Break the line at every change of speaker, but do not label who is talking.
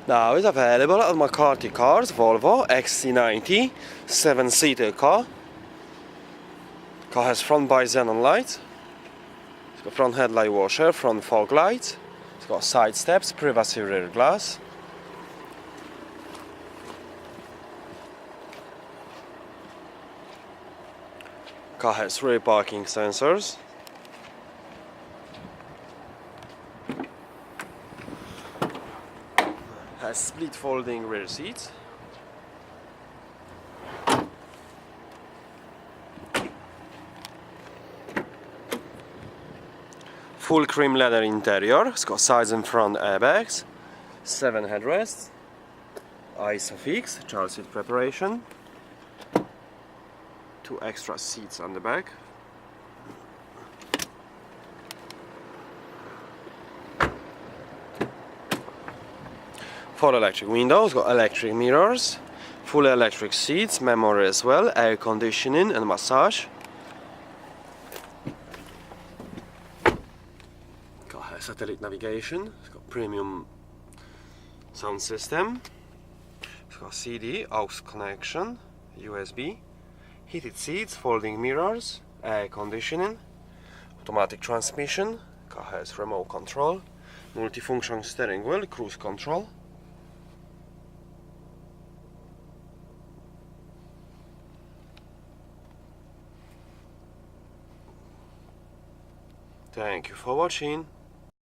Now it's available at McCarthy Cars, Volvo XC90 7-seater car. Car has front bi-xenon lights. It's got front headlight washer, front fog lights. It's got side steps, privacy rear glass. Car has rear parking sensors. Has split folding rear seats. Full cream leather interior. It's got sides and front airbags. 7 headrests. ISOFIX, child seat preparation. 2 extra seats on the back. Four electric windows, got electric mirrors, full electric seats, memory as well, air conditioning and massage. Got satellite navigation, it's got premium sound system, it's got CD, aux connection, USB, heated seats, folding mirrors, air conditioning, automatic transmission, car has remote control, multifunction steering wheel, cruise control. Thank you for watching.